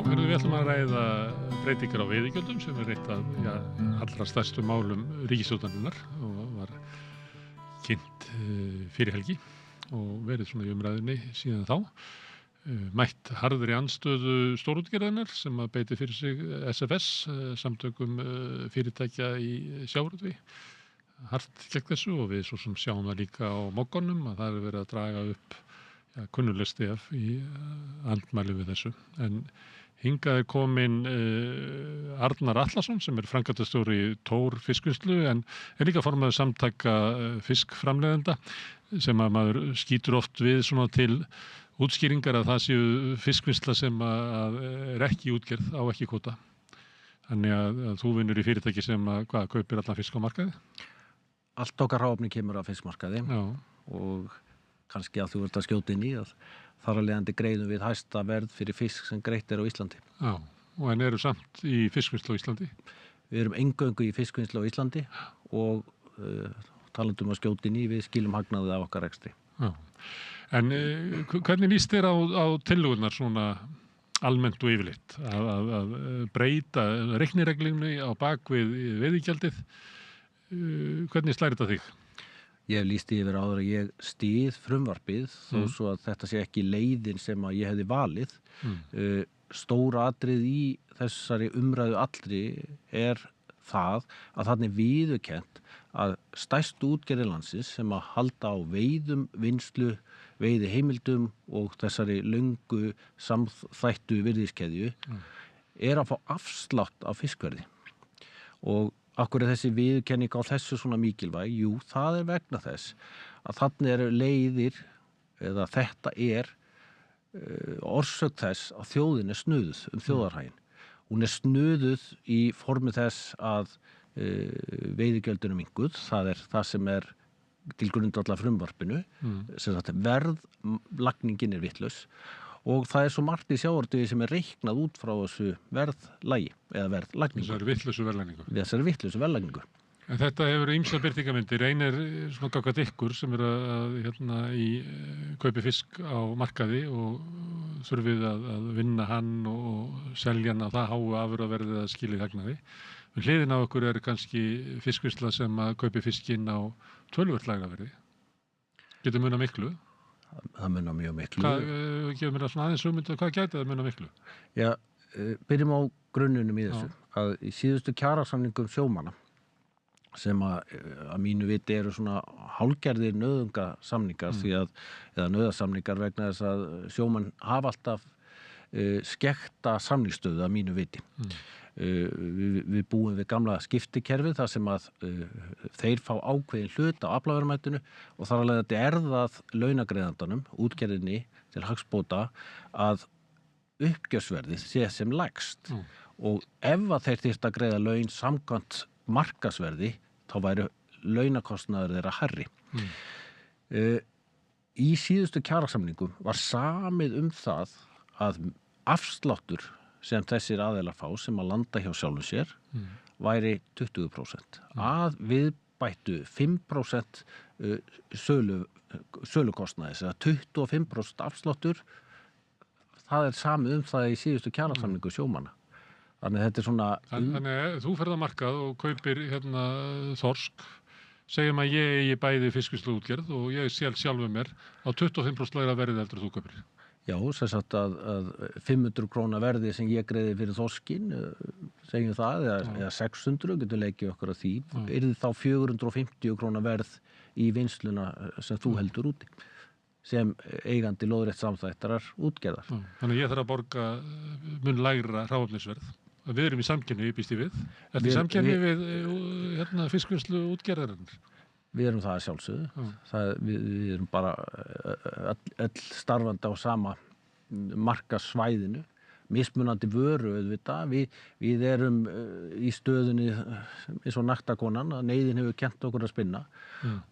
Heyrðu, við ætlum að ræða breytingar á veiðigjöldum sem eitt af allra stærstu málum ríkisstjórnarinnar og var kynnt fyrir helgi og verið svona í umræðunni síðan þá. Mætt harðri andstöðu stórútgerðarinnar sem að beiti fyrir sig SFS, samtökum fyrirtækja í sjávarútvegi, hart gegn þessu og við svo sem sjáum það líka á mogganum að það verið að draga upp kunnuleg stef í andmæli við þessu. En hingað komin Arnar Atlason sem framkvæmdastjóri Thor fiskvinnslu en líka formaður samtaka fiskframleiðenda sem að maður skýtur oft við svona til útskýringar að það séu fiskvinnsla sem að ekki útgerð á ekki kvóta. Þannig að þú vinnur í fyrirtæki sem kaupir allan fisk á markaði? Allt okkar hráefni kemur af fiskmarkaði. Já. Og kannski að þú ert að skjóta inn í að þar að leiðandi greiðum við hæsta verð fyrir fisk sem greitt á Íslandi. Já, og en eru samt í fiskvinnslu á Íslandi? Við erum eingöngu í fiskvinnslu á Íslandi og talandum að skjóta inn í við skilum hagnaði af okkar rekstri. Já, en hvernig líst þér á tillögurnar svona almennt og yfirleitt að breyta reiknireglunni á bakvið veiðigjaldið? Hvernig slær þetta þig? Ég hef lýst yfir áður að ég styð frumvarpið þó svo að þetta sé ekki leiðin sem að ég hefði valið. Stóra atrið í þessari umræðu allri það að þannig viðurkennt að stærstu útgerðir landsins sem að halda á veiðum, vinnslu, veiðiheimildum og þessari löngu samþættu virðiskeðju að fá afslátt af fiskverði. Og akkur þessi viðurkenning á þessu svona mikilvæg? Jú, það vegna þess að þannig eru leiðir eða þetta orsök þess að þjóðin snuðuð þjóðarhaginn. Hún snuðuð í formi þess að veiðigjöldin minnkuð, það það sem til grundvallar frumvarpinu, sem sagt verðlagningin vitlaus og það svo margt í sjávarútvegi sem reiknað út frá þessu verðlagi eða verðlagningu. Þessari vitlausu verðlagningu. En þetta hefur ýmsar birtingarmyndir. Ein svona gagnvart ykkur sem að í kaupi fisk á markaði og þurfið að vinna hann og selja hann á það háu afurðaverði að skilið hagnaði. Hliðin á okkur kannski fiskvinnsla sem að kaupi fiskinn á töluvert lægra verði. Getur munað miklu. Það munar mjög miklu. Gefur mér svona aðeins hugmynd hvað gæti það munar miklu? Já, byrjum á grunnunum í þessu. Að í síðustu kjarasamningum sjómanna sem að mínu viti eru svona hálfgerðir nauðungasamningar eða nauðasamningar vegna þess að sjómenn hafa alltaf skekta samningsstöðu að mínu viti. Við búum við gamla skiptikerfið þar sem að þeir fá ákveðin hlut á aflaverðmætinu og þar alveg þetta það launagreiðandanum, útgerðinni til hagsbóta að uppgjörsverðið sé sem lægst og ef að þeir þyrftu að greiða laun samkvæmt markaðsverði þá væri launakostnaður þeirra hærri. Í síðustu kjarasamningum var samið það að afsláttur sem þessir aðeilar fá sem að landa hjá sjálfum sér væri 20%. Að viðbættu 5% sölukostnaði, þess að 25% afsláttur, það samið það í síðustu kjarasamningu sjómanna. Þannig þetta svona... Þannig þú ferð á markað og kaupir þorsk, segjum að ég eigi bæði fiskvinnsluútgerð og ég sjálfur mér á 25% lægra verðið heldur þú kaupir. Já, sem sagt að 500 króna verði sem ég greiði fyrir þorskinn, segjum það, eða 600, getur leikið okkur að því, yrði þá 450 króna verð í vinnsluna sem þú heldur úti, sem eigandi lóðrétt samþættarar útgerðar. Þannig ég þarf að borga mun lægra hráefnisverð. Við erum í samkeppni, ég býst í við. Þetta samkeppni við fiskvinnslu útgerðarinnar. Við erum það að sjálfsögðu. Við erum bara öll starfandi á sama markaðssvæðinu. Mismunandi vöru auðvitað. Við erum í stöðunni eins og naktakonan að neyðin hefur kennt okkur að spinna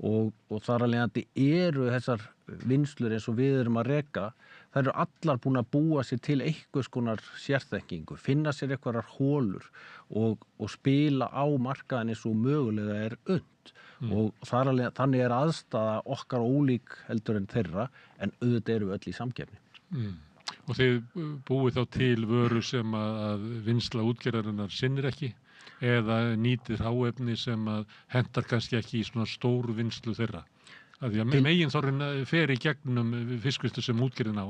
og þar að leiðandi eru þessar vinnslur eins og við erum að reka. Það eru allar búin að búa sér til einhvers konar sérþekkingu, finna sér einhverjar hólur og spila á markaðin eins og mögulega unnt. Og þannig aðstaða okkar ólík heldur en þeirra en auðvitað eru öll í samkeppni. Og þið búið þá til vöru sem að vinnsla útgerðarinnar sinnir ekki eða nýtir háefni sem að hentar kannski ekki í svona stóru vinnslu þeirra. Af því að meginþorrin fer í gegnum fiskvinnslu sem útgerðin á.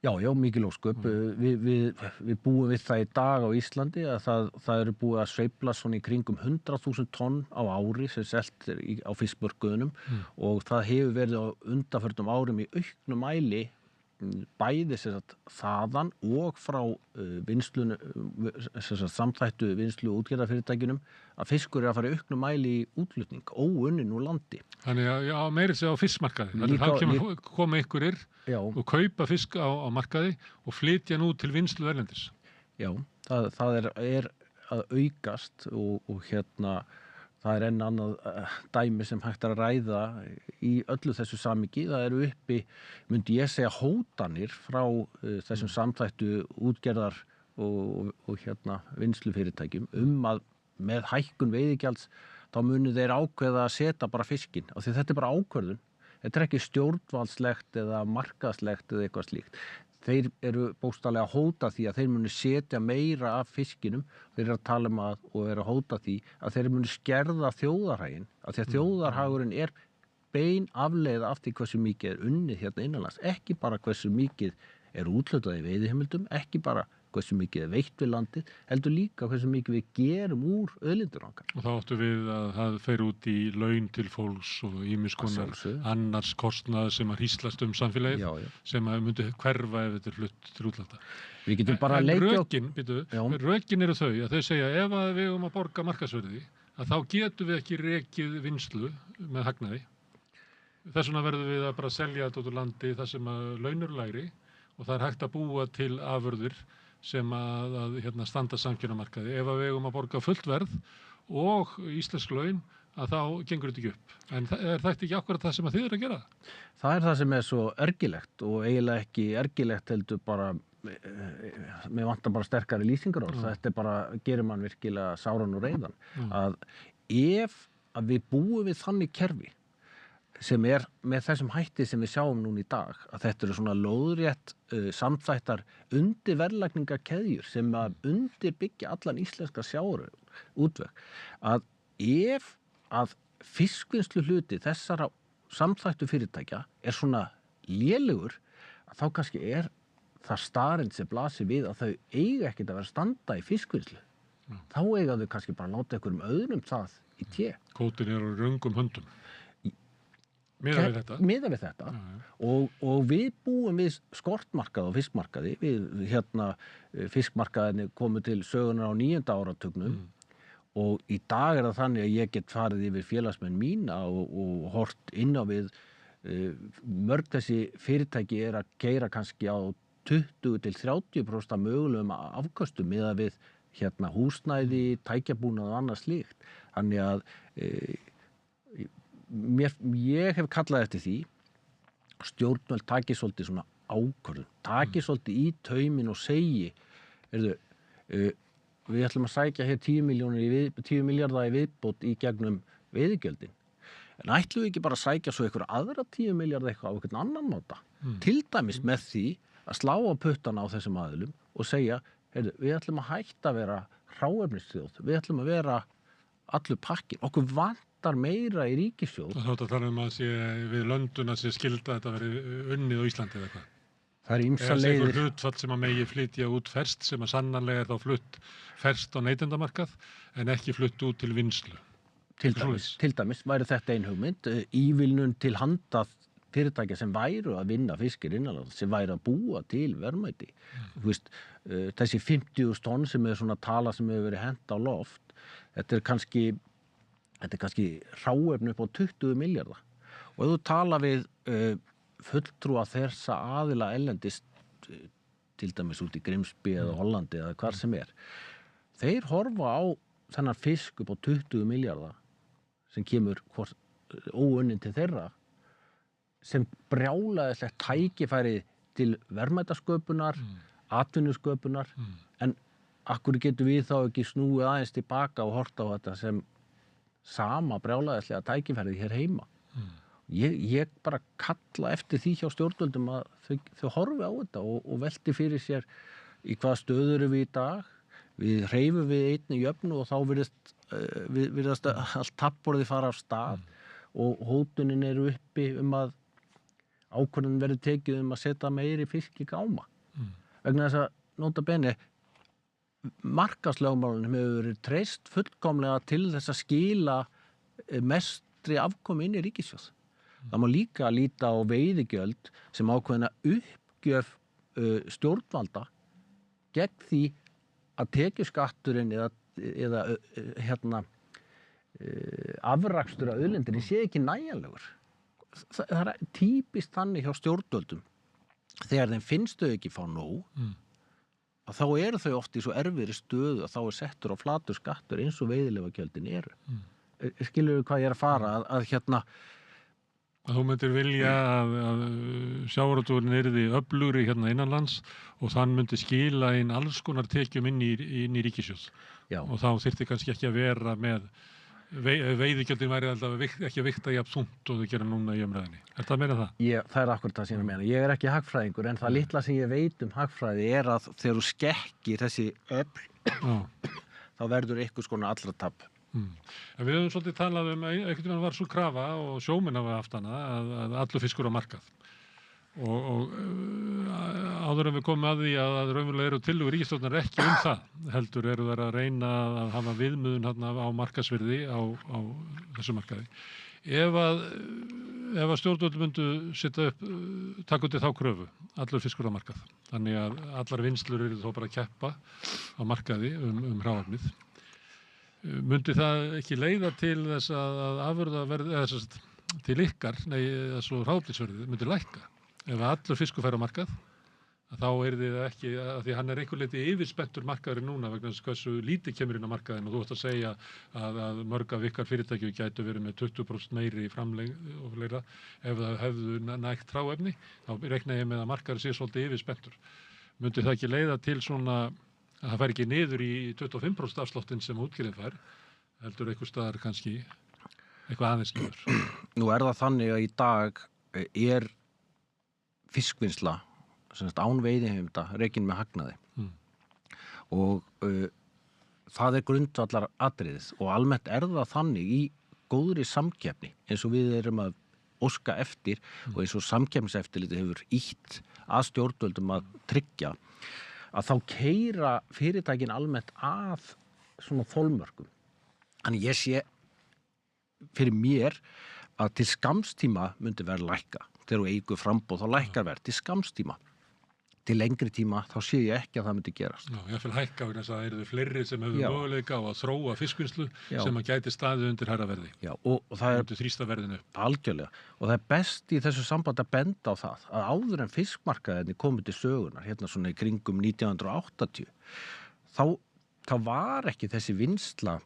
Já, mikil ósköp. Við búum við það í dag á Íslandi að það eru búið að sveifla svona í kringum 100.000 tonn á ári sem selt er á fiskmörkuðunum og það hefur verið á undanförnum árum í auknum mæli bæði þaðan og frá vinnslunu, samþættu vinslu útgerðarfyrirtækjunum að fiskur er að fara í auknum mæli í útflutning, óunnin úr landi. Þannig að meiri sig á fiskmarkaði. Það koma einhverjir og kaupa fisk á markaði og flytja nú til vinslu erlendis. Já, það er að aukast og það er enn annað dæmi sem hægt að ræða í öllu þessu samhengi. Það eru uppi, myndi ég segja, hótanir frá þessum samþættu útgerðar og vinnslufyrirtækjum að með hækkun veiðigjalds þá munu þeir ákveða að setja bara fiskinn. Af því þetta er bara ákvörðun. Þetta er ekki stjórnvaldslegt eða markaðslegt eða eitthvað slíkt. Þeir eru bókstaflega að hóta því að þeir munu setja meira af fiskinum. Þeir eru að tala og eru að hóta því að þeir munu skerða þjóðarhaginn. Af því að þjóðarhagurinn er bein afleiða af því hversu mikið er unnið hérna innanlands. Ekki bara hversu mikið er úthlutað í veiðiheimildum, ekki bara hversu mikið er veitt við landið, heldur líka hversu mikið við gerum úr auðlindur okkar. Og þá áttu við að það fer út í laun til fólks og ýmiss konar annars kostnað sem að hríslast samfélagið sem að myndi hverfa ef þetta er flutt til útlanda. Við getum bara að leikja rökin eru þau að þau segja ef að við að borga markaðsverði að þá getum við ekki rekið vinslu með hagnaði. Þess vegna verðum við að bara selja þetta út úr landi þar sem að laun eru lægri og það er hægt að búa til afurðir sem að standa samkeppnismarkaði. Ef að við að borga fullt verð og íslensk laun að þá gengur þetta ekki upp. En er þetta ekki akkurat það sem að þið eru að gera? Það er það sem er svo ergilegt og eiginlega ekki ergilegt heldur bara, mér vantar bara sterkari lýsingar orð. Þetta er bara, gerir mann virkilega sáran og reiðan. Að ef að við búum við þannig kerfi sem er með þessum hætti sem við sjáum núna í dag, að þetta eru svona lóðrétt samþættar undirverðlagningakeðjur sem að undirbyggja allan íslenska sjávarútveg, að ef að fiskvinnslu hluti þessara samþættu fyrirtækja er svona lélegur, að þá kannski er það staðreynd sem blasir við að þau eiga ekkert að vera að standa í fiskvinnslu. Þá eiga þau kannski bara að láta einhverjum öðrum það í té. Kvótinn er á röngum höndum. Miðað við þetta. Og við búum við skortmarkað og fiskmarkaði. Fiskmarkaðinni komu til sögunar á 9. áratugnum og í dag er það þannig að ég get farið yfir félagsmenn mína og hort inn á við mörg þessi fyrirtæki er að keyra kannski á 20-30% mögulegum afköstum miðað við húsnæði, tækjabúnað og annað slíkt. Þannig að ég hef kallað eftir því stjórnvöld taki svolítið svona ákvörðun, taki svolítið í tauminn og segi við ætlum að sækja hér 10 milljarða í viðbót í gegnum veiðigjöldin en ætlum við ekki bara að sækja svo einhverja aðra 10 milljarða eitthvað á einhvern annan máta til dæmis með því að slá á puttana á þessum aðilum og segja við ætlum að hætta að vera hráefnisþjóð, við ætlum að vera allur pakkin, okkur vantar meira í ríkissjóð. Það þátt að tala að sé við lönduna sé skylda þetta verið unnið á Íslandi eða eitthvað. Það er ýmsar leiðir. Eða einhver hlutfall sem að megi flytja út ferskt sem að sannanlega er þá flutt ferskt á neytendamarkað en ekki flutt út til vinnslu. Til dæmis væri þetta ein hugmynd, ívilnun til handa fyrirtækja sem væru að vinna fiskir innanlands, sem væru að búa til verðmæti. Þessi 50.000 tonn sem er svona tala sem hefur verið hent á loft, þetta er kannski hráefni upp á 20 milljarða. Og ef þú tala við fulltrúa þessa aðila erlendis, til dæmis út í Grimsby eða Hollandi eða hvar sem er, þeir horfa á þennan fisk upp á 20 milljarða sem kemur óunnin til þeirra sem brjálæðislegt tækifæri til verðmætasköpunar, atvinnusköpunar, en akkur getum við þá ekki snúið aðeins tilbaka og horta á þetta sem sama brjálæðislega tækifærið hér heima Ég bara kalla eftir því hjá stjórnvöldum að þau horfi á þetta og velti fyrir sér í hvaða stöðu erum við í dag. Við hreyfum við einni jöfnu og þá virðast allt tappborðið fara af stað og hótunin eru uppi að ákvörðun verður tekið að setja meiri fisk í gáma. Vegna þess að nota bene markaðslögmálunum hefur verið treyst fullkomlega til þess að skila mestri afkomu inn í ríkissjóð. Það má líka líta á veiðigjöld sem ákveðna uppgjöf stjórnvalda gegn því að tekjuskatturinn eða afrakstur af auðlindinni sé ekki nægjanlegur. Það er típist þannig hjá stjórnvöldum þegar þeim finnst þau ekki fá nóg að þá eru þau oft í svo erfiðri stöðu að þá er settur á flatur skattur eins og veiðileyfagjöldin eru. Skilur við hvað ég er að fara að þú myndir vilja að sjávarútvegurinn yrði öflugri hérna innanlands og þann myndi skila inn alls konar tekjum inn í ríkissjóð. Já. Og þá þyrfti kannski ekki að vera með veiðigjöldin væri alltaf ekki að vigta jafn þungt og þau gera núna í umræðinni. Er það meira það? Það er akkurat það sem ég meina. Ég er ekki hagfræðingur en það litla sem ég veit hagfræði er að þegar þú skekkir þessi öfl þá verður einhvers konar allra tap. En við höfum svolítið talað einhvern veginn var svo krafa og sjómenn hafa haft hana að allur fiskur á markað og áður en við komum að því að raunverulega eru tillögur ríkisstjórnar ekki það heldur eru þær að reyna að hafa viðmiðun á markaðsvirði á þessu markaði. Ef að stjórnvöld myndu taka undir þá kröfu allur fiskur á markað þannig að allar vinnslur eru þó bara að keppa á markaði hráefnið. Mundi það ekki leiða til þess að afurðaverð til ykkar, þessu hráefnisverðið myndi lækka? Ef allur fiskur fær á markað, þá það ekki, að því hann er einhver leyti yfirspenntur markaðurinn núna vegna þess hversu lítið kemur inn á markaðinn og þú ætti að segja að mörg af ykkar fyrirtæki gætu verið með 20% meiri framlegð og fleira ef það hefðu nægt hráefni, þá reikna ég með að markaðurinn sé svolítið yfirspenntur. Mundi það ekki leiða til svona að það fær ekki niður í 25% afsláttinn sem útgerðin fær, heldur einhver staðar kannski eitthvað aðeins niður. Nú er það þannig að í dag er fiskvinnsla án veiðiheimilda rekin með hagnaði og það er grundvallar atriðið og almennt er það þannig í góðri samkeppni eins og við erum að óska eftir og eins og samkeppniseftirlitið hefur ýtt að stjórnvöldum að tryggja að þá keyra fyrirtækin almennt að svona þolmörkum. Þannig ég sé fyrir mér að til skamstíma myndi verð lækka. Þegar þú eykur framboð þá lækkar verð til skamstíma. Til lengri tíma þá sé ég ekki að það myndi gerast. Já, ég vil hækka vegna þess að það eru fleiri sem hefur möguleika á að þróa fiskvinnslu sem að gæti staðið undir hærra verði. Já, og það er þrýsta verðinu. Algjörlega. Og það er best í þessu sambandi að benda á það að áður en fiskmarkaðinni komið til sögunar, hérna svona í kringum 1980, þá var ekki þessi vinnsla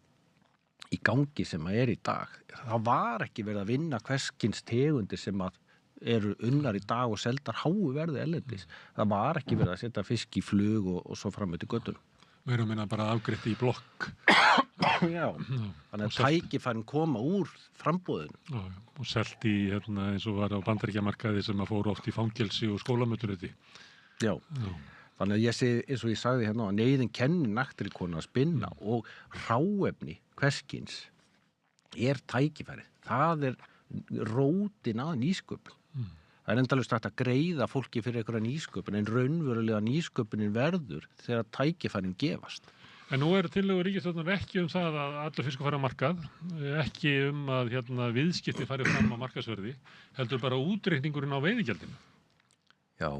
í gangi sem að er í dag. Það var ekki verið að vinna hvers kyns tegundir sem að eru unnar í dag og seldar háu verði erlendis. Það var ekki verið að setja fisk í flug og svo fram til göttunum. Við erum bara afgreitt í blokk. Já, þannig að tækifærin koma úr framboðinu. Já, og selt í eins og var á Bandaríkjamarkaði sem að fóru oft í fangelsi og skólamötuneyti. Já, þannig að ég sé, eins og ég sagði hérna, að neyðin kennir naktri konu að spinna og hráefni hvers kyns er tækifærið. Það er rótin að nýsköpun. Það er endalaust hægt að greiða fólki fyrir einhverja nýsköpun en raunverulega nýsköpunin verður þegar tækifærin gefast. En nú eru tillögur ríkisstjórnar ekki það að allur fiskur fari á markað, ekki að viðskipti fari fram á markaðsverði, heldur bara útreikningurinn á veiðigjaldinu. Já.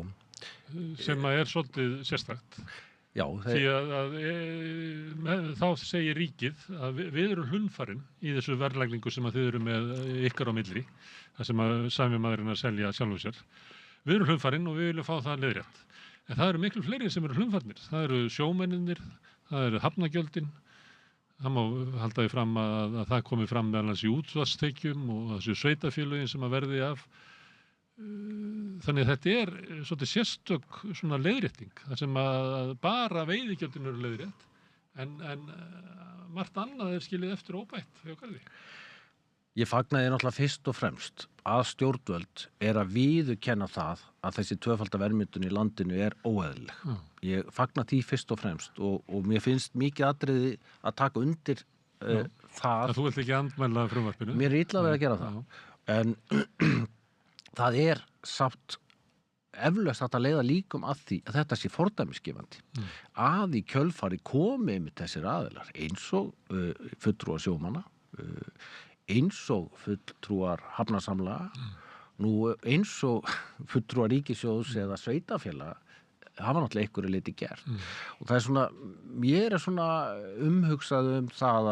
Sem er svolítið sérstakt. Já, því þá segir ríkið að við erum hlunnfarin í þessu verðlagningu sem að þið eru með ykkar á milli, það sem að sami maðurinn að selja sjálfum sér. Við erum hlunnfarin og við viljum fá það leiðrétt. En það eru miklu fleiri sem eru hlunnfarnir. Það eru sjómennirnir, það eru hafnagjöldin. Það má halda því fram að það komi fram meðal hans í útvarpstekjum og þessu sveitafélögin sem að verði af. Þannig að þetta er svolítið sérstök svona leiðrétting þar sem að bara veiðigjöldin eru leiðrétt en margt annað skilið eftir óbætt hjá Garði. Ég fagnaði náttúrulega fyrst og fremst að stjórnvöld að viðurkenna það að þessi tvöfaldaverðmyndun í landinu óeðlileg. Ég fagna því fyrst og fremst og mér finnst mikið atriði að taka undir það. Þú vilt ekki andmæla frumvarpinu? Mér illa verið að gera það. En það samt eflaust hægt að leiða líkum að því að þetta sé fordæmisgefandi. Að í kjölfari komi með þessir aðilar eins og fulltrúar sjómanna, eins og fulltrúar hafnasamlaga, nú eins og fulltrúar ríkissjóðs eða sveitafélaga hafa náttúrulega einhverju leyti gert. Og það svona, mér svona umhugsað það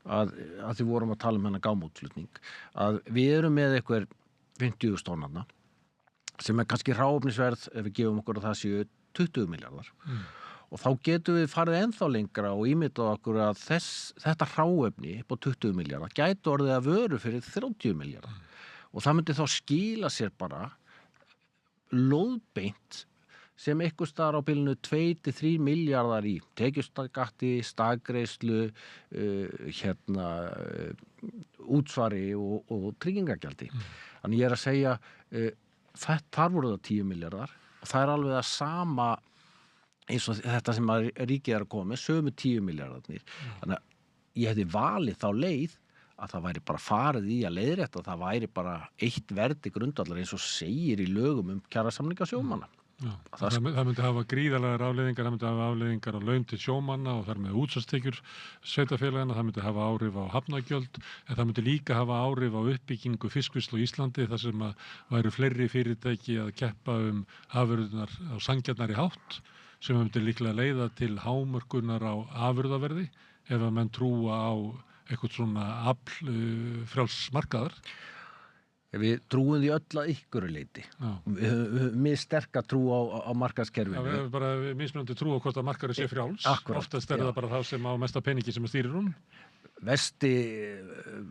að því vorum að tala hennar gámútflutning, að við erum með einhver 50.000 tonnarna sem kannski hráefnisverð ef við gefum okkur að það séu 20 milljarðar. Og þá getum við farið ennþá lengra og ímyndað okkur að þetta hráefni upp á 20 milljarðar gæti orðið að vöru fyrir 30 milljarðar. Og það myndi þá skila sér bara lóðbeint sem einhvers staðar á bilinu 2-3 milljarðar í tekjustagatti, staggreiðslu, útsvari og tryggingagjaldi. Þannig ég að segja, þar voru það 10 milljarðar og það alveg að sama eins og þetta sem að ríkið að koma með, sömu 10 milljarðarnir. Þannig að ég hefði valið þá leið að það væri bara farið í að leiðrétta, það væri bara eitt verði grundvallar eins og segir í lögum kjarasamninga sjómanna. Það myndi hafa gríðarlegar afleiðingar, það myndi hafa afleiðingar á laun til sjómanna og þar með útsvarstekjur sveitarfélagana, það myndi hafa áhrif á hafnagjöld, en það myndi líka hafa áhrif á uppbyggingu fiskvinnslu á Íslandi þar sem að væru fleiri fyrirtæki að keppa afurðirnar á sanngjarnari hátt sem myndi líklega leiða til hámörkunar á afurðaverði ef að menn trúa á eitthvað svona frjálsmarkaðar. Við trúum því öll að ykkur leyti. Við höfum mjög sterka trú á markaðskerfinu. Við höfum bara mismunandi trú á hvort að markaður sé frjáls. Oftast það bara þá sem á mesta peningi sem stýrir hún. Versti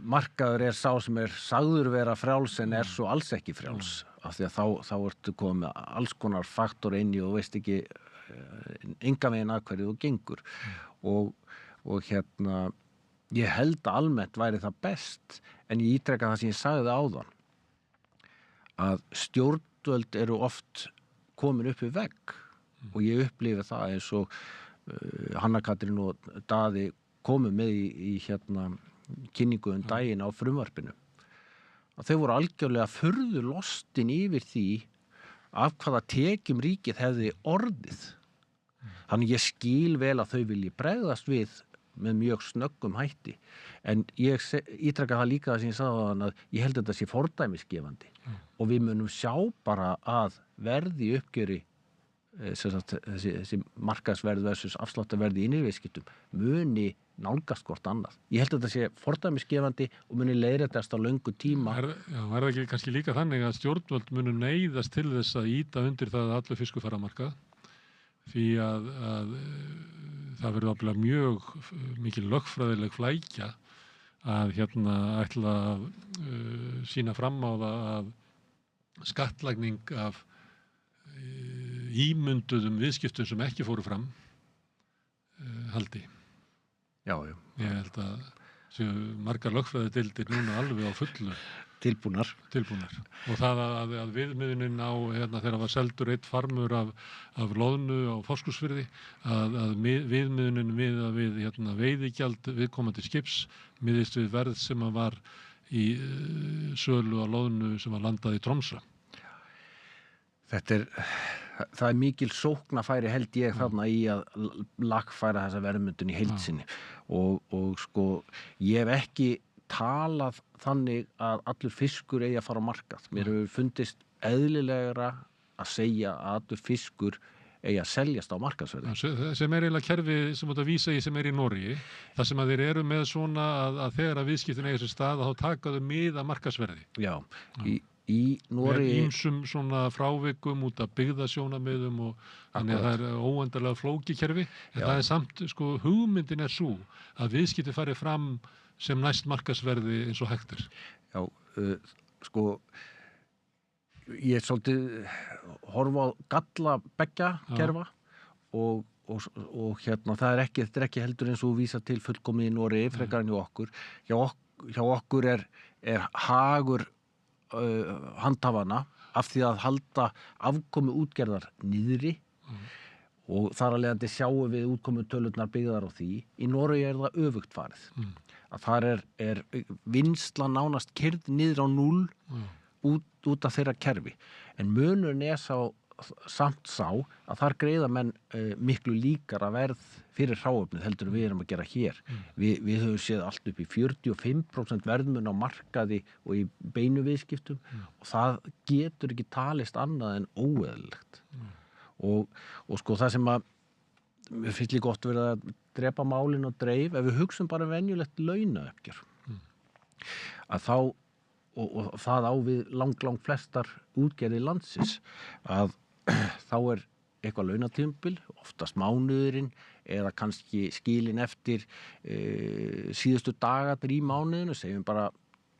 markaður sá sem sagður vera frjáls en svo alls ekki frjáls. Af því að þá ertu komið alls konar faktor inn í og veist ekki enga veginn að hverju þú gengur. Og ég held að almennt væri það best, en ég ítreka það sem ég sagði áðan, að stjórnvöld oft komin upp við vegg og ég upplifi það eins og Hanna Katrín og Daði komu með í kynningu daginn á frumvarpinu. Að þau voru algjörlega furðu lostin yfir því af hvaða tekjum ríkið hefði orðið. Þannig ég skil vel að þau vilji bregðast við með mjög snöggum hætti. En ég ítreka það líka sem ég sagði að ég held að þetta sé fordæmisgefandi. Og við munum sjá bara að verði uppgjöri þessi markaðsverð versus afsláttarverði í innviðaviðskiptum muni nálgast hvort annað. Ég held að þetta sé fordæmisgefandi og muni leiðréttast á löngu tíma. Það ekki kannski líka þannig að stjórnvöld munu neyðast til þess að ýta undir það að allur fiskur fara á markað því að það verður ábyggilega mjög mikil lögfræðileg flækja að ætla að sýna fram á það að skattlagning af ímynduðum viðskiptum sem ekki fóru fram haldi. Já. Ég held að séu margar lögfræðideildir núna alveg á fullu tilbúnar. Og það að viðmiðunin á þegar var seldur einn farmur af loðnu á Fáskrúðsfirði að viðmiðunin við veiðigjald viðkomandi skips miðist við verð sem var í sölu á loðnu sem var landað í Tromsö. Það mikil sóknarfæri held ég þarna í að lagfæra þessa verðmyndun í heild sinni og sko ég hef ekki talað þannig að allur fiskur eigi að fara á markað. Mér hefur fundist eðlilegra að segja að allur fiskur eigi að seljast á markaðsverði. Sem eiginlega kerfi sem þetta vísa í sem í Noregi, þar sem að þeir eru með svona að þegar að viðskiptin eigi sér stað þá taka þau mið að markaðsverði. Já. Í Noregi með ýmsum svona frávikum út af byggðasjónarmiðum og þannig að það óendanlega flókið kerfi en það samt, sko, hugmyndin svo að viðskipti fari fram sem næst markaðsverði eins og hægt Já, sko ég svolítið horfa á galla beggja kerfa og það ekki heldur eins og vísa til fullkomið í Noregi frekar en hjá okkur. Hjá okkur er hagur handhafana af því að halda afkomu útgerðar niðri og þar að leiðandi sjáum við útkomu tölurnar byggðar á því. Í Noregi er það öfugt farið. Að þar er vinnsla nánast keyrð niður á 0 út af þeirra kerfi. En munurinn er samt sá að þar greiða menn miklu líkara verð fyrir hráefnið heldur en við erum að gera hér. Við höfum séð allt upp í 45% verðmun á markaði og í beinu viðskiptum og það getur ekki talist annað en óeðlilegt. Og sko það sem að mér finnst líka gott verið að drepa málin og dreif, ef við hugsum bara venjulegt launauppgjör að þá og það á við lang flestar útgerðir landsins að þá er eitthvað launatímabil, oftast mánuðurinn eða kannski skilin eftir síðustu dagarnir í mánuðinu, segjum bara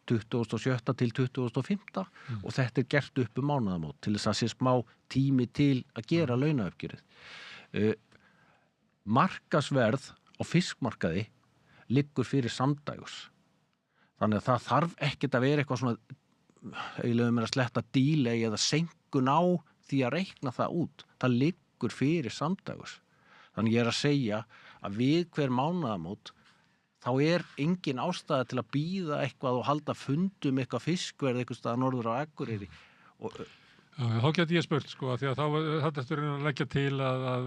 27. til 25. Og þetta er gert upp mánaðamót til þess að sé smá tími til að gera launauppgjörið. Markaðsverð á fiskmarkaði liggur fyrir samdægurs. Þannig að það þarf ekkert að vera eitthvað svona eiginlega mér að sletta delay eða seinkun á því að reikna það út. Það liggur fyrir samdægurs. Þannig ég er að segja að við hver mánaðamót þá er engin ástæða til að bíða eitthvað og halda fundum eitthvað fiskverð eitthvað staðar norður á Akureyri. Þá geti ég spurt sko, því að þá þetta er að leggja til að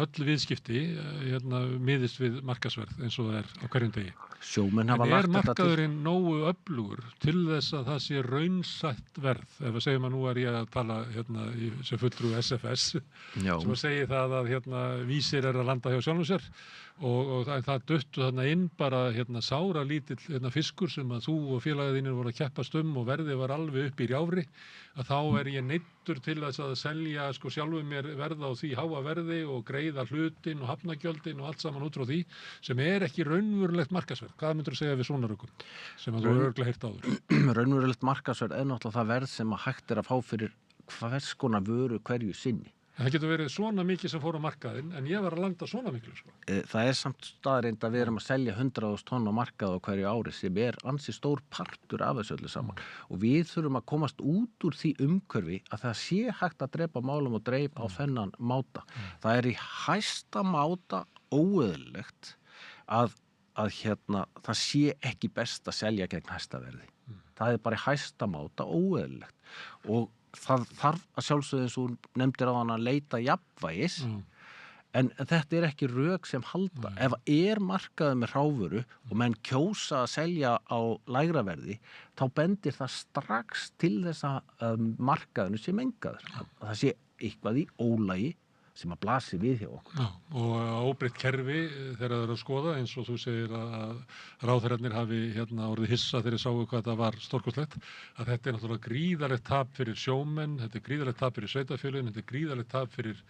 öll viðskipti miðist við markaðsverð eins og það er á hverjum degi. Sjómenn hafa lagt þetta til. En markaðurinn nógu öflugur til þess að það sé raunsætt verð? Ef að segjum að nú er ég að tala sem fulltrúi SFS sem að segja það að vísir er að landa hjá sjálfum sér og það duttu þarna inn bara sára lítill fiskur sem að þú og félagið þínir voru að keppast og verðið var alveg upp í rjáfri að þá er ég neyddur til þess að selja sko sjálfum mér verða á því háa verði og greiða hlutin og hafnagjöldin og allt saman út frá því sem er ekki raunverulegt markaðsverð. Hvað myndirðu segja við svona rökum sem að þú hefur örugglega heyrt áður? Raunverulegt markaðsverð er náttúrulega það verð sem að hægt er að fá fyrir hvers konar vöru hverju sinni. Það getur verið svona mikið sem fór á markaðinn en ég var að landa svona miklu sko. Það er samt staðreynd að við erum að selja 100.000 tonn á markað á hverju ári sem er ansi stór partur af þessu öllu saman og við þurfum að komast út úr því umhverfi að það sé hægt að drepa málum og dreip á þennan máta. Það er í hæsta máta óeðlilegt að það sé ekki best að selja gegn hæstaverði. Það er bara í hæsta máta óeðlilegt og það þarf að sjálfsögðu eins og nefndir á hann að leita jafnvægis en þetta er ekki rök sem halda. Ef er markaður með hrávöru og menn kjósa að selja á lægra verði þá bendir það strax til þess að markaðinu sé mengaður. Að það sé eitthvað í ólagi sem að blasi við hjá okkur. Já, og óbreytt kerfi þegar það er að skoða eins og þú segir að ráðherrarnir hafi orðið hissa þegar sáu hvað það var stórkostlegt að þetta er náttúrulega gríðarlegt tap fyrir sjómenn, þetta er gríðarlegt tap fyrir sveitarfélögin, þetta er gríðarlegt tap fyrir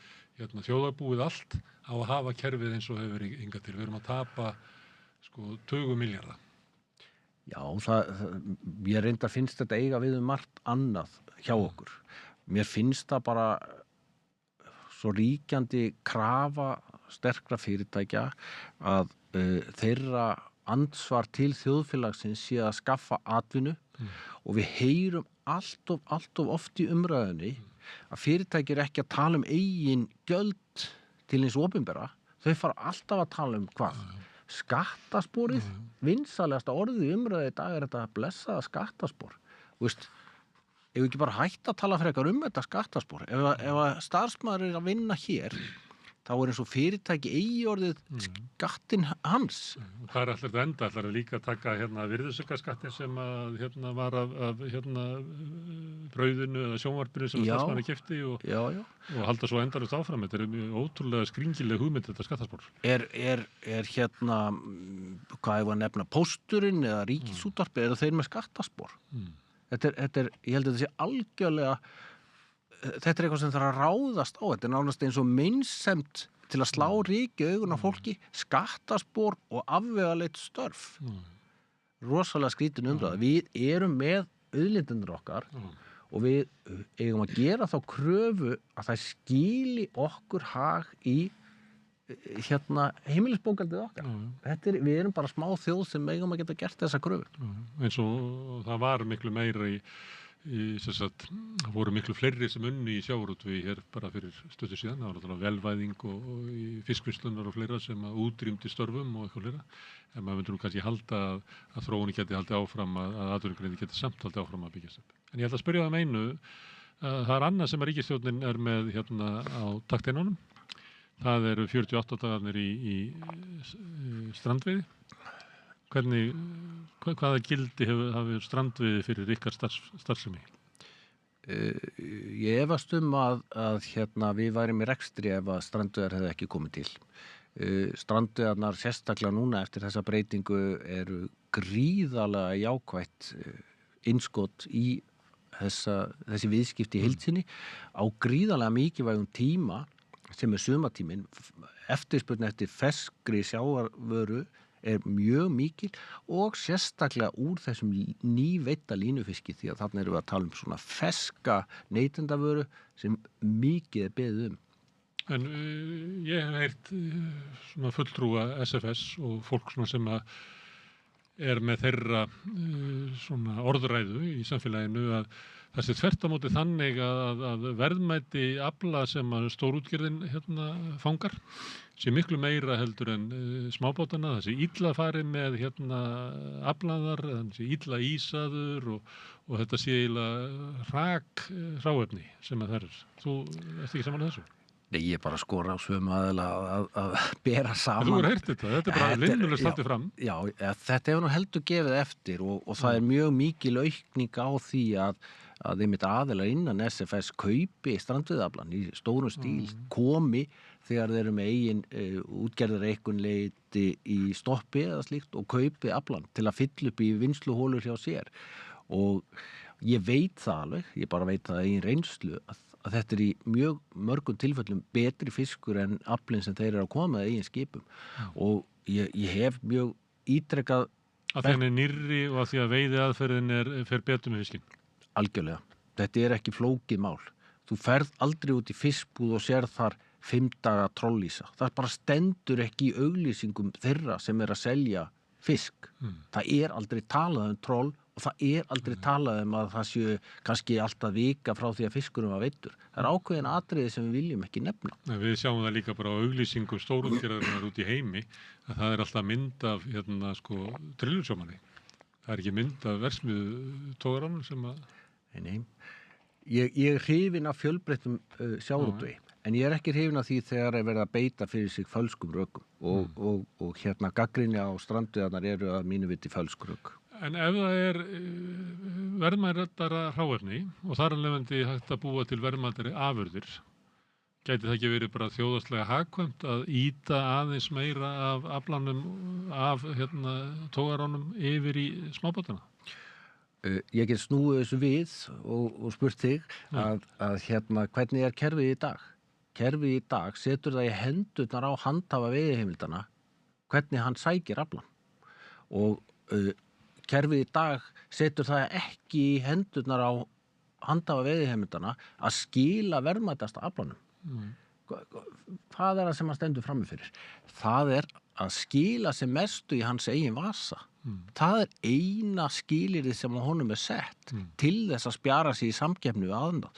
þjóðarbúið allt á að hafa kerfið eins og hefur verið hingað til. Við erum að tapa sko tugum milljarða. Já, ég reyndar finnst þetta eiga við margt annað hjá okkur. Mér finnst það bara svo ríkjandi krafa sterkra fyrirtækja að þeirra ansvar til þjóðfélagsins sé að skaffa atvinnu og við heyrum allt of oft í umræðunni að fyrirtæki er ekki að tala eigin gjöld til hins opinbera. Þau fara alltaf að tala hvað? Skattasporið, vinsalegasta orðið í umræðu í dag er þetta blessaða skattaspor. Veist, ef við ekki bara hægt að tala frekar þetta skattaspor. Ef að starfsmaður er að vinna hér, þá er eins og fyrirtæki eigi orðið skattinn hans. Hvað er allir þetta enda? Ætlar að líka taka virðisaukaskattinn sem að var af brauðinu eða sjónvarpinu sem starfsmaður keypti og halda svo endalaust áfram. Þetta er mjög ótrúlega skringileg hugmynd þetta skattaspor. Er hvað ég var að nefna, pósturinn eða ríkisútvarpið, eru þeir með skattaspor? Þetta er, ég held að þetta sé algjörlega, þetta er eitthvað sem þarf að ráðast á, þetta er nánast eins og meinsemd til að slá ryki augun á fólki, skattaspor og afvegaleit störf. Rosalega skrítin umræða. Við erum með auðlindirnar okkar og við eigum að gera þá kröfu að það skili okkur hag í heimilisbókaldið okkar. Við erum bara smá þjóð sem eigum að geta gert þessa kröfu. Eins og það var miklu meira það voru miklu fleiri sem unni í sjávarútvegi hér bara fyrir stöðu síðan. Það var náttúrulega velvæðing og í fiskvinnslunar og fleira sem að útrýmdi störfum og eitthvað fleira. En maður myndur nú kannski halda að þróunin geti haldið áfram, að atvinnugreining geti samt haldið áfram að byggjast upp. En ég ætla að spyrja það einu, það er annað sem að ríkisstjórnin er með á takteinunum. Það eru 48 dagarnir í strandveiði. Hvaða gildi hafi strandveiði fyrir ykkar starfsemi? Ég efast að við værum í rekstri ef að strandveiðar hefði ekki komið til. Strandveiðarnar sérstaklega núna eftir þessa breytingu eru gríðarlega jákvætt innskot í þessi viðskipti í heild sinni á gríðarlega mikilvægum tíma sem er sumartíminn. Eftirspurn eftir ferskri sjávarvöru er mjög mikil og sérstaklega úr þessum nýveidda línufiski, því að þarna erum við að tala svona ferska neytendavöru sem mikið er beðið En ég hef heyrt svona fulltrúa SFS og fólk svona sem er með þeirra svona orðræðu í samfélaginu að það sé þvert á móti þannig að verðmæti afla sem að stórútgerðin fangar sé miklu meira heldur en smábátana, það sé illa farið með aflaðar, það sé illa ísaður og þetta sé hráefni sem að það er. Þú ert ekki saman að þessu? Nei, ég bara skora á sömu aðila að bera saman. Þú hefur heyrt þetta er bara linnulega statið fram. Já, þetta hefur nú heldur gefið eftir og það er mjög mikil aukning á því að einmitt aðilar innan SFS kaupi strandveiðiaflann í stórum stíl, komi þegar þeir eru með eigin útgerðareikunleiti í stoppi eða slíkt og kaupi aflann til að fylla upp í vinnsluhólur hjá sér. Og ég veit það alveg, ég bara veit það eigin reynslu að þetta er í mjög mörgum tilfellum betri fiskur en aflinn sem þeir eru að koma með eigin skipum. Og ég hef mjög ítrekkað að því hann er nýrri og að því að veiðiaðferðin fer betur með fiskinn. Algjörlega. Þetta er ekki flókið mál. Þú ferð aldrei út í fiskbúð og sér þar 5 daga trollísa. Það bara stendur ekki í auglýsingum þeirra sem er að selja fisk. Það er aldrei talað troll og það er aldrei talað að það séu kannski alltaf vika frá því að fiskurum var veiddur. Það er ákveðin atriði sem við viljum ekki nefna. Við sjáum það líka bara á auglýsingum stórútgerðarinnar út í heimi að það er alltaf mynd af trillusjómanni. Það er ekki mynd af verksmiðju togaranum sem að... Nei. Ég er hrifinn af fjölbreyttum sjávarútvegi, en ég er ekki hrifinn af því þegar er verið að beita fyrir sig fölskum rökum og gagnrýni á strandveiðarnar eru að mínu viti fölsk rök. En ef það er verðmætara hráefni og þar af leiðandi hægt að búa til verðmætari afurðir, gæti það ekki verið bara þjóðhagslega hagkvæmt að ýta aðeins meira af aflanum af togaránum yfir í smábátana? Ég get snúið þessu við og spurt þig að hvernig er kerfið í dag? Kerfið í dag setur það í hendurnar á handhafa veiðiheimildana hvernig hann sækir aflann og kerfið í dag setur það ekki í hendurnar á handhafa veiðiheimildana að skila verðmætasta aflanum. Hvað er það sem hann stendur frammi fyrir? Það er að skila sem mestu í hans eigin vasa. Það er eina skilyrðið sem honum er sett til þess að spjara sig í samkeppni við aðra.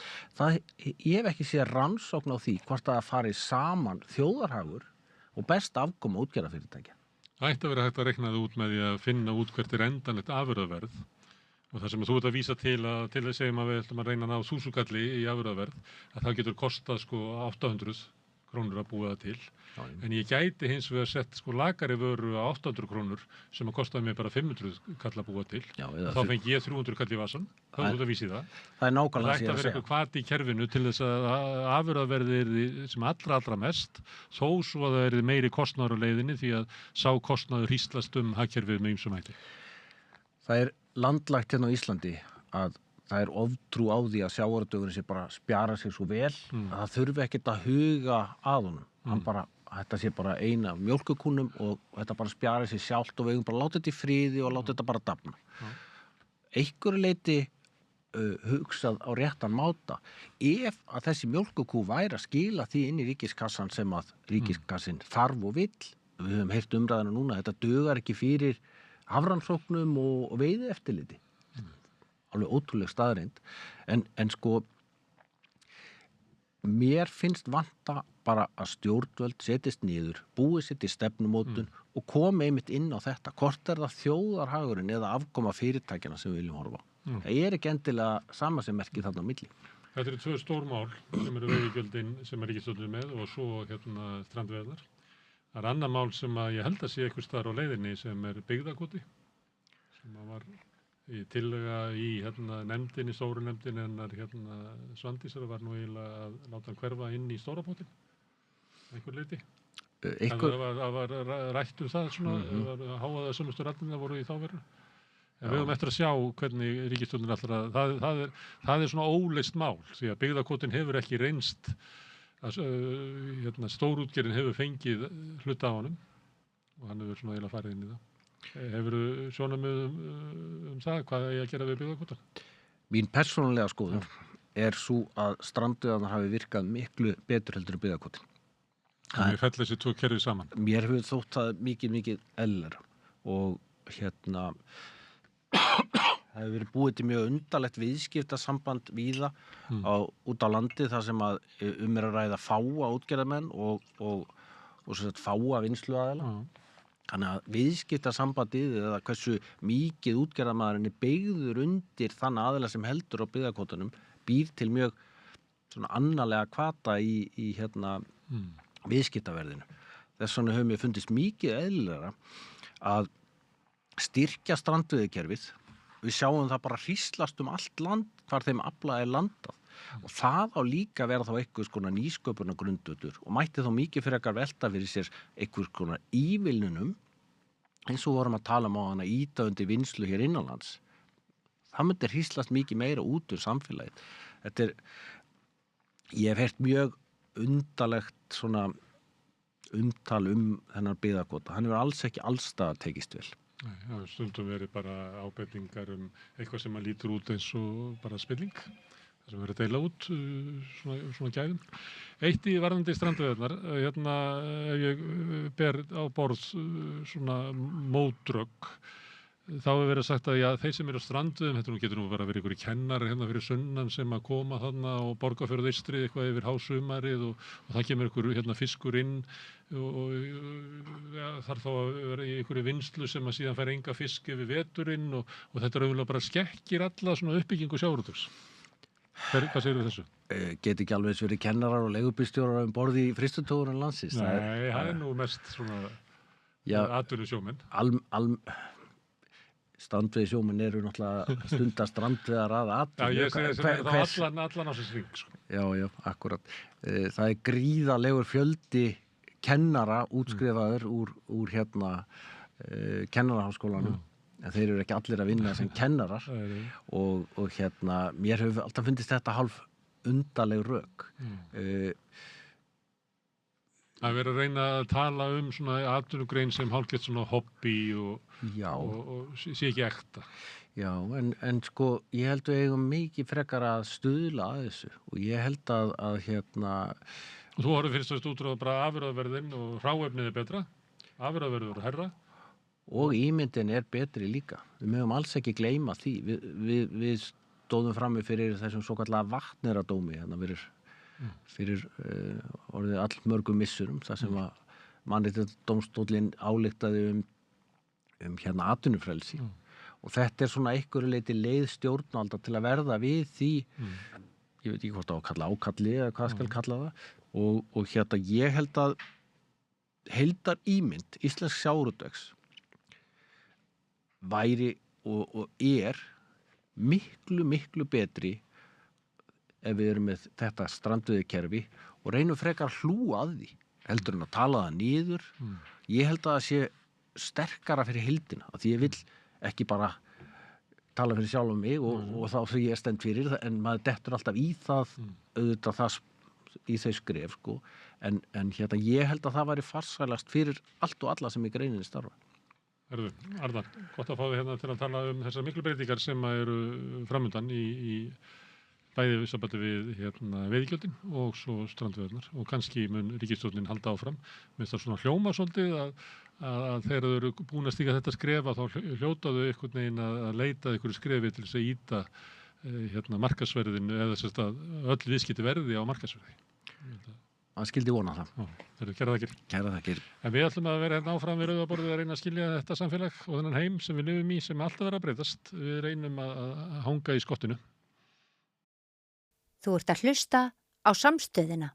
Ég hef ekki séð rannsókn á því hvort það fari saman þjóðarhagur og best afkoma útgerðarfyrirtækja. Það ætti að vera hægt að reikna það út með því að finna út hvert er endanlegt afurðaverð og það sem þú ert að vísa til að segjum að við ætlum að reyna að ná þúsukalli í afurðaverð að það getur kostað 800 krónur að búa það til. En ég gæti hins vegar sett lakari vöru á 800 krónur sem að kostaði mig bara 500 kall að búa til. Þá fengi ég 300 kall í vasan. Þá er þú að vísi það. Það er nákvæmlega að segja. Það ætti að vera eitthvað hvati í kerfinu til þess að afurðaverði sem allra mest, þó svo að það er meiri kostnaður á leiðinni því að sá kostnaður hríslast hagkerfið með ýmsum hætti. Það er landlægt hérna á Íslandi að það er oftrú á því að sjávarútvegurinn sé bara spjara sig svo vel að það þurfi ekkert að huga að honum. Þetta sé bara eina mjólkukúnum og þetta bara spjara sig sjálft og við eigum bara láta þetta í friði og láta þetta bara dafna. Einhverju leyti hugsað á réttan máta. Ef að þessi mjólkukú væri að skila því inn í ríkiskassan sem að ríkiskassin þarf og vill, við höfum heyrt umræðina núna, þetta dugar ekki fyrir hafrannsóknum og veiði eftirliti. Alveg ótrúleg staðreind. En sko, mér finnst vanta bara að stjórnvöld setjist niður, búið sér til stefnumótun og komi einmitt inn á þetta. Hvort það þjóðarhagurinn eða afkoma fyrirtækjana sem við viljum horfa á. Það ekki endilega sama sem merkið þarna á milli. Þetta eru 2 stór mál sem eru veiðigjöldin sem ríkisstjórnin með og svo strandveiðar. Það annar mál sem að ég held að sé einhvers staðar á leiðinni sem byggðakvóti sem að var í tillega í nefndinni, stóru nefndinni hennar Svandísar var nú eiginlega að láta hann hverfa inn í stóra pottin einhver leyti. Það var rætt það svona, háaða sömustu rættina voru í þá veru. En við höfum eftir að sjá hvernig ríkisstjórnin allra, það svona óleyst mál, því að byggðakvótinn hefur ekki reynst, stórútgerðin hefur fengið hluta á honum og hann hefur svona eiginlega farið inn í það. Hefurðu sjónarmið það, hvað er að gera við byggðakvótann? Mín persónulega skoðun er svo að strandveiðarnar hafi virkað miklu betur heldur en byggðakvótinn. Þannig fell þessi 2 kerfi saman. Mér hefur þótt það mikið eðlilegra og það hefur verið búið til mjög undarlegt viðskiptasamband víða út á landi þar sem að er að ræða fáa útgerðarmenn og fáa vinnsluaðila. Þannig að viðskiptasambandið eða hversu mikið útgerðarmaðurinn er byggður undir þann aðila sem heldur á byggðakvótanum býr til mjög svona annarlega hvata í viðskiptaverðinu. Þess vegna hefur mér fundist mikið eðlilegra að styrkja strandveiðikerfið. Við sjáum það bara hríslast allt land hvar þeim afla landað og það á líka að vera þá einhvers konar nýsköpunargrundvöllur og mætti þá mikið frekar velta fyrir sér einhvers konar ívilnunum eins og vorum að tala á hana ýta undir vinnslu hér innanlands. Það myndi hríslast mikið meira út úr samfélagið. Ég hef heyrt mjög undarlegt svona umtal þennan byggðakvóta. Hann hefur alls ekki allstaðar tekist vel. Nei, það hefur stundum verið bara ábendingar eitthvað sem að lítur út eins og bara spilling. Það sem verið að deila út svona gæðum. Eitt í varðandi strandveiðarnar, ef ég ber á borð svona mótrögg, þá hefur verið sagt að þeir sem eru á strandveiðum, þetta getur nú verið að vera ykkur kennarar fyrir sunnan sem að koma þarna og Borgarfjörð Eystri eitthvað yfir hásumarið og það kemur ykkur fiskur inn og þarf þá að vera í einhverju vinnslu sem að síðan fær enga fisk yfir veturinn og þetta er auðvitað bara skekkir alla svona uppbyggingu sjávarútvegs. Hvað segir við þessu? Get ekki alveg verið kennarar og leigubílstjórar borði í frystutogurinn landsins? Nei, það er nú mest svona atvinnusjómenn. Strandveiðisjómenn eru náttúrulega stundar strandveiðar að atvinnu. Já, ég segi þessi allan á þessi ring. Já, akkurat. Það er gríðalegur fjöldi kennara útskrifaður úr kennaraháskólanum. En þeir eru ekki allir að vinna sem kennarar og mér hefur alltaf fundist þetta hálf undarleg rök. Það verið að reyna að tala svona atvinnugrein sem hálfgett svona hobby og sé ekki ekta. Já, en sko, ég held við eigum mikið frekar að stuðla að þessu og ég held að Og þú horfir fyrst og fyrst út bara afurðaverðin og hráefnið er betra, afurðaverður er herra. Og ímyndin er betri líka. Við mögum alls ekki gleyma því. Við stóðum frammi fyrir þessum svokallega vatneradómi fyrir orðið allmörgum missurum þar sem að Mannréttindadómstóllinn ályktaði atvinnufrelsi og þetta er svona einhverju leyti leið stjórnvalda til að verða við því ég veit ekki hvort á að kalla ákalli eða hvað skal kalla það og ég held að heildarímynd íslensk sjávarútvegs væri og er miklu betri ef við erum með þetta strandveiðikerfi og reynum frekar hlúa að því heldur en að tala það niður. Ég held að það sé sterkara fyrir heildina af því ég vil ekki bara tala fyrir sjálf mig og þá því ég stend fyrir en maður dettur alltaf í það auðvitað það í þau skref sko. en ég held að það væri farsælast fyrir allt og alla sem í greininni starfa. Herðu, Arnar, gott að fá þig hérna til að tala þessar miklu breytingar sem eru framundan í bæði sambandi við veiðigjöldin og svo strandveiðarnar og kannski mun ríkisstjórnin halda áfram. Mér finnst það svona hljóma svolítið að þegar þau eru búin að stíga þetta skref þá hljótaðu einhvern veginn að leita einhverju skrefi til þess að ýta markaðsverðinu eða þess að öll viðskipti verði á markaðsverði. Það skildi vona það. Kærar þakkir. Kærar þakkir. En við ætlum að vera áfram við rauða borðið að reyna að skilja þetta samfélag og þennan heim sem við lifum í sem alltaf verður að breytast. Við reynum að hanga í skottinu. Þú ert að hlusta á Samstöðina.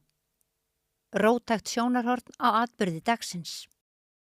Róttækt sjónarhorn á atburði dagsins.